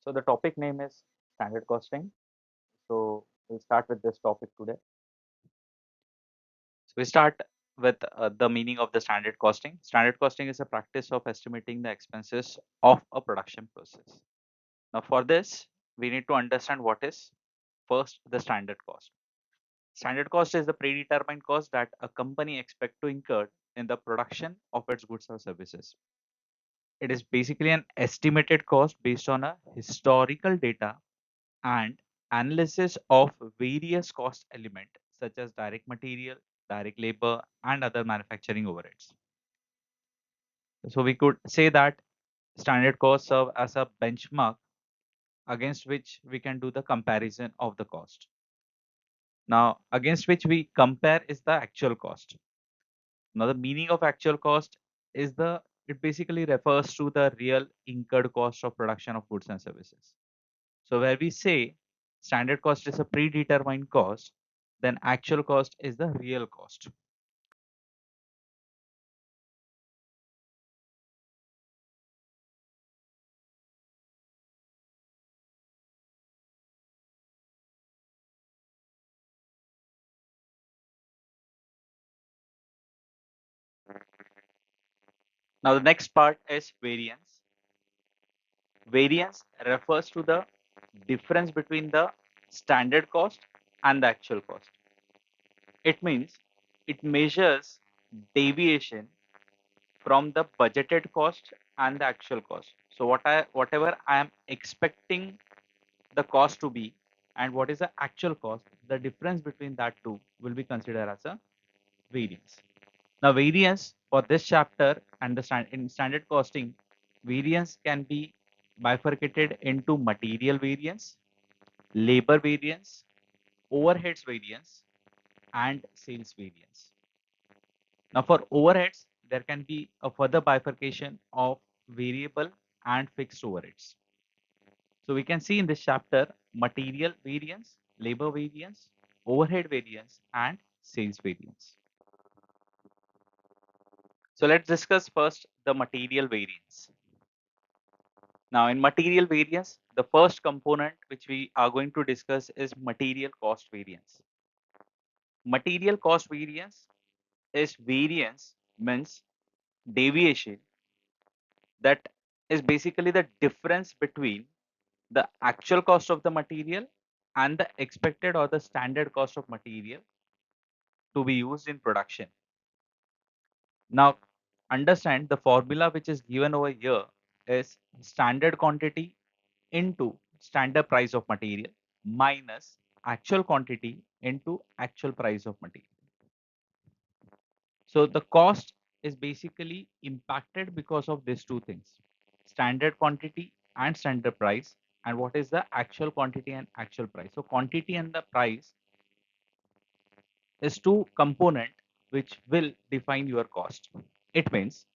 So the topic name is standard costing. So we'll start with this topic today. So we start with the meaning of the standard costing. Standard costing is a practice of estimating the expenses of a production process. Now for this, we need to understand what is first the standard cost. Standard cost is the predetermined cost that a company expects to incur in the production of its goods or services. It is basically an estimated cost based on a historical data and analysis of various cost elements such as direct material, direct labor, and other manufacturing overheads. So we could say that standard costs serve as a benchmark against which we can do the comparison of the cost. Now, against which we compare is the actual cost. Now, the meaning of actual cost is it basically refers to the real incurred cost of production of goods and services. So where we say standard cost is a predetermined cost, then actual cost is the real cost. Now the next part is variance. Variance refers to the difference between the standard cost and the actual cost. It means it measures deviation from the budgeted cost and the actual cost. So whatever I am expecting the cost to be and what is the actual cost, the difference between that two will be considered as a variance. Now variance for this chapter and in standard costing, variance can be bifurcated into material variance, labor variance, overheads variance, and sales variance. Now for overheads, there can be a further bifurcation of variable and fixed overheads. So we can see in this chapter material variance, labor variance, overhead variance, and sales variance. So let's discuss first the material variance. Now in material variance, the first component which we are going to discuss is material cost variance. Material cost variance is variance means deviation that is basically the difference between the actual cost of the material and the expected or the standard cost of material to be used in production. Now, understand the formula which is given over here is standard quantity into standard price of material minus actual quantity into actual price of material. So the cost is basically impacted because of these two things, standard quantity and standard price, and what is the actual quantity and actual price. So quantity and the price is two component which will define your cost. It means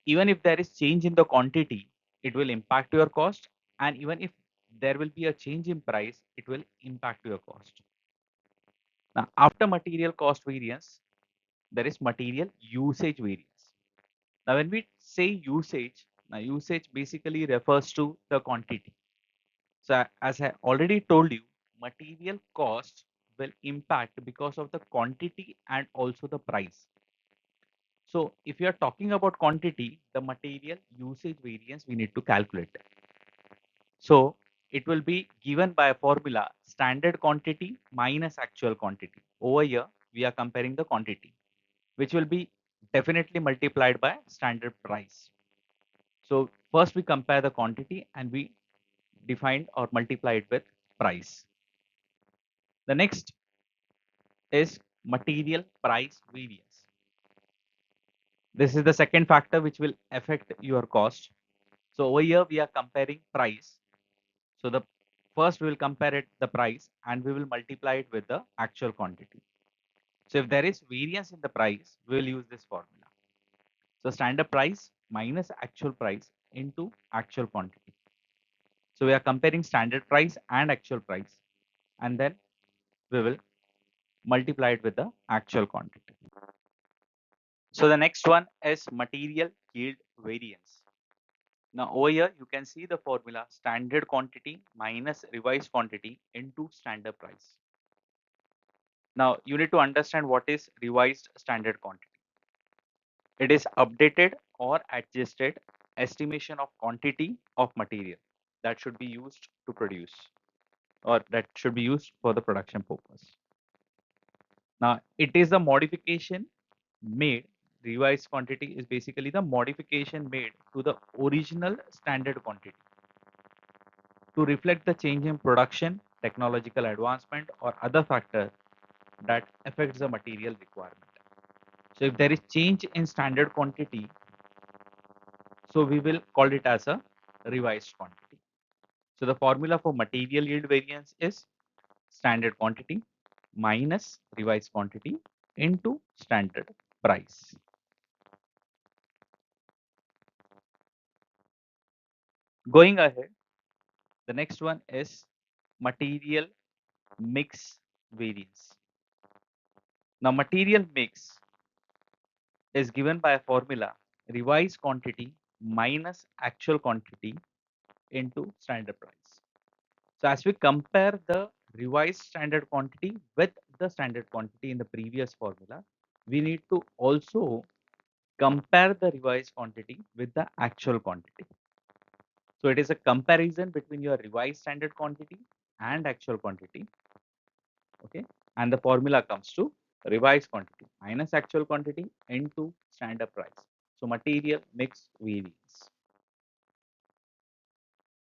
even if there is change in the quantity, it will impact your cost, and even if there will be a change in price, it will impact your cost. Now after material cost variance, there is material usage variance. Now when we say usage, now usage basically refers to the quantity. So as I already told you, material cost will impact because of the quantity and also the price. So if you are talking about quantity, the material usage variance we need to calculate. So it will be given by a formula standard quantity minus actual quantity. Over here, we are comparing the quantity, which will be definitely multiplied by standard price. So first we compare the quantity and we define or multiply it with price. The next is material price variance. This is the second factor which will affect your cost. So over here we are comparing price. So the first we will compare it the price and we will multiply it with the actual quantity. So if there is variance in the price, we will use this formula. So standard price minus actual price into actual quantity. So we are comparing standard price and actual price, and then we will multiply it with the actual quantity. So the next one is material yield variance. Now over here, you can see the formula standard quantity minus revised quantity into standard price. Now you need to understand what is revised standard quantity. It is updated or adjusted estimation of quantity of material that should be used to produce or that should be used for the production purpose. Now it is a modification made. Revised quantity is basically the modification made to the original standard quantity to reflect the change in production, technological advancement, or other factor that affects the material requirement. So if there is change in standard quantity, so we will call it as a revised quantity. So the formula for material yield variance is standard quantity minus revised quantity into standard price. Going ahead, the next one is material mix variance. Now material mix is given by a formula revised quantity minus actual quantity into standard price. So as we compare the revised standard quantity with the standard quantity in the previous formula, we need to also compare the revised quantity with the actual quantity. So it is a comparison between your revised standard quantity and actual quantity. Okay. And the formula comes to revised quantity minus actual quantity into standard price. So material mix variance.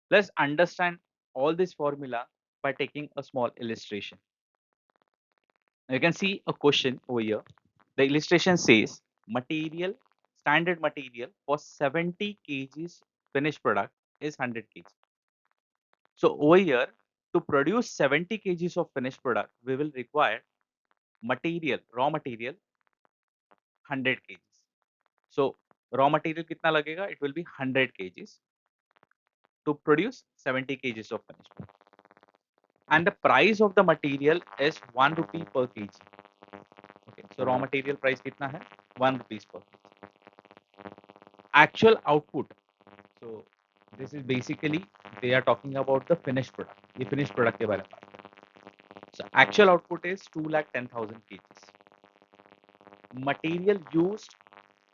Let's understand all this formula by taking a small illustration. Now you can see a question over here. The illustration says material, standard material for 70 kgs finished product is 100 kg. So over here, to produce 70 kgs of finished product, we will require material, raw material 100 kgs. So raw material kitna lagega? It will be 100 kgs to produce 70 kgs of finished product. And the price of the material is 1 rupee per kg. Okay, so raw material price kitna hai? 1 rupees per kg. Actual output. So this is basically they are talking about the finished product. ये finished product के बारे में बात कर रहे हैं. So actual output is 2,10,000 kgs. Material used,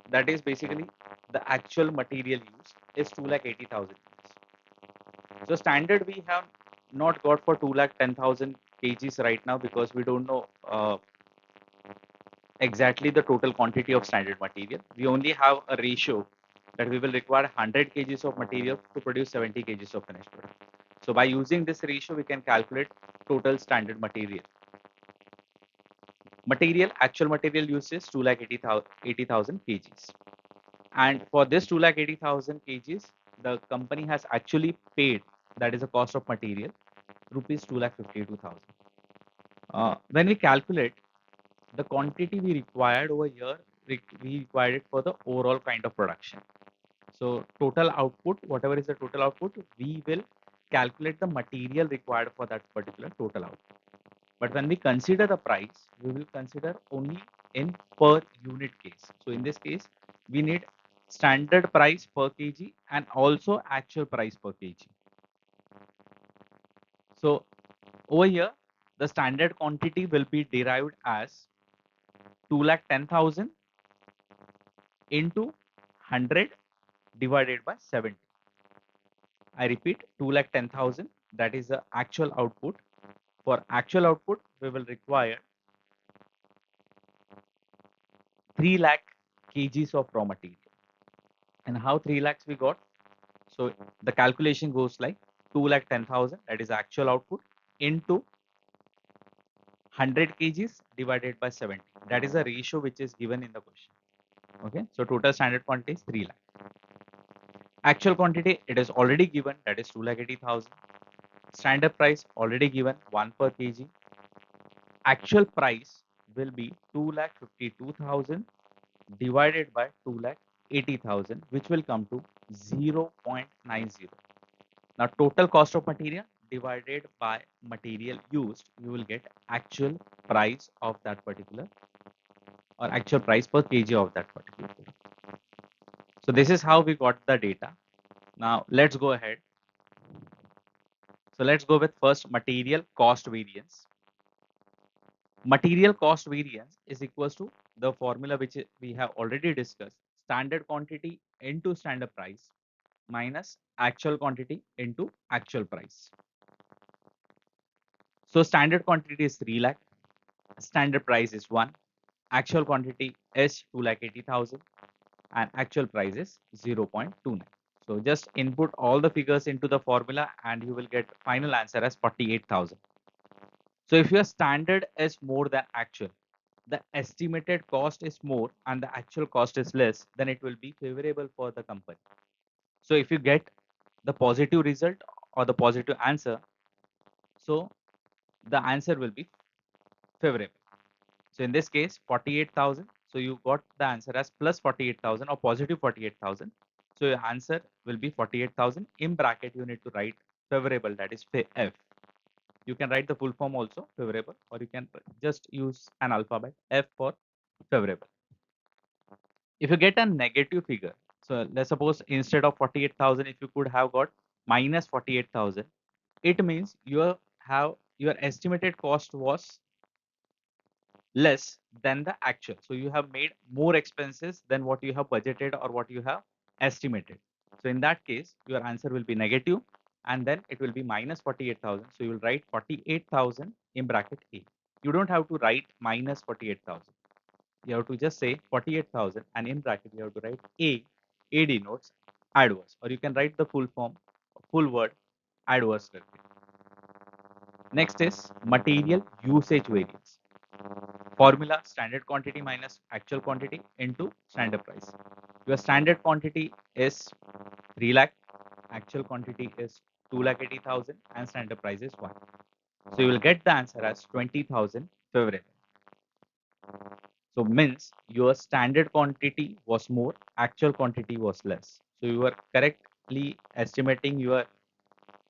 that is basically the actual material used, is 2,80,000 kgs. So standard we have not got for 2,10,000 kgs right now because we don't know exactly the total quantity of standard material. We only have a ratio that we will require 100 kgs of material to produce 70 kgs of finished product. So by using this ratio, we can calculate total standard material. Actual material use is 2,80,000 kgs. And for this 2,80,000 kgs, the company has actually paid, that is the cost of material, rupees 2,52,000. When we calculate the quantity we required over here, we required it for the overall kind of production. So total output, whatever is the total output, we will calculate the material required for that particular total output. But when we consider the price, we will consider only in per unit case. So in this case, we need standard price per kg and also actual price per kg. So over here, the standard quantity will be derived as 2,10,000 into 100 divided by 70. I repeat, 2,10,000, that is the actual output. For actual output, we will require 3 lakh kgs of raw material. And how 3 lakhs we got? So the calculation goes like 2,10,000, that is actual output, into 100 kgs divided by 70. That is the ratio which is given in the question. Okay, so total standard quantity is 3 lakh. Actual quantity, it is already given, that is 2,80,000. Standard price already given, 1 per kg. Actual price will be 2,52,000 divided by 2,80,000, which will come to 0.90. Now total cost of material divided by material used, you will get actual price of that particular or actual price per kg of that particular product. So this is how we got the data. Now let's go ahead. So let's go with first material cost variance. Material cost variance is equals to the formula which we have already discussed. Standard quantity into standard price minus actual quantity into actual price. So standard quantity is 3 lakh, standard price is 1, actual quantity is 2,80,000 and actual price is 0.29. So just input all the figures into the formula and you will get final answer as 48,000. So if your standard is more than actual, the estimated cost is more and the actual cost is less, then it will be favorable for the company. So if you get the positive result or the positive answer, so the answer will be favorable. So in this case, 48,000. So you got the answer as plus 48,000 or positive 48,000. So your answer will be 48,000. In bracket, you need to write favorable, that is F. You can write the full form also, favorable, or you can just use an alphabet F for favorable. If you get a negative figure, so let's suppose instead of 48,000, if you could have got minus 48,000, it means your estimated cost was less than the actual. So you have made more expenses than what you have budgeted or what you have estimated. So in that case, your answer will be negative and then it will be minus 48,000. So you will write 48,000 in bracket A. You don't have to write minus 48,000. You have to just say 48,000 and in bracket you have to write A. A denotes adverse, or you can write the full form, full word adverse. Next is material usage variance. Formula standard quantity minus actual quantity into standard price. Your standard quantity is 3 lakh, actual quantity is 2,80,000 and standard price is 1. So you will get the answer as 20,000 favorable. So means your standard quantity was more, actual quantity was less. So you are correctly estimating your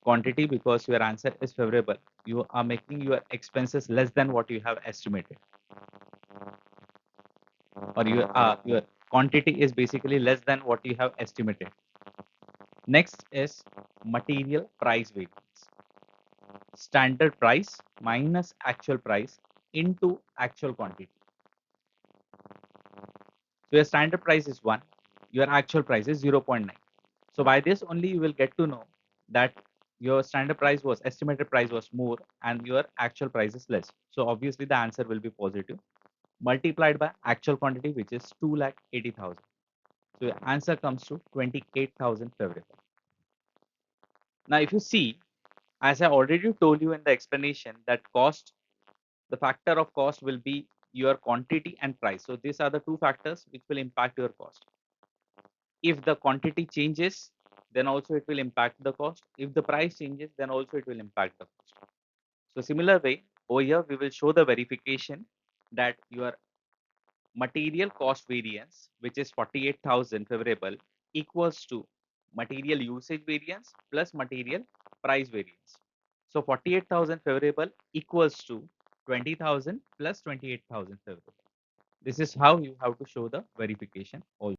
quantity because your answer is favorable. You are making your expenses less than what you have estimated, or your quantity is basically less than what you have estimated. Next is material price variance. Standard price minus actual price into actual quantity. So your standard price is 1, your actual price is 0.9. So by this only you will get to know that your standard price was estimated price was more and your actual price is less. So obviously the answer will be positive multiplied by actual quantity, which is 2,80,000. So your answer comes to 28,000 favorable. Now if you see, as I already told you in the explanation, that cost, the factor of cost will be your quantity and price. So these are the two factors which will impact your cost. If the quantity changes, then also it will impact the cost. If the price changes, then also it will impact the cost. So similar way, over here we will show the verification that your material cost variance, which is 48,000 favorable, equals to material usage variance plus material price variance. So 48,000 favorable equals to 20,000 plus 28,000 favorable. This is how you have to show the verification also.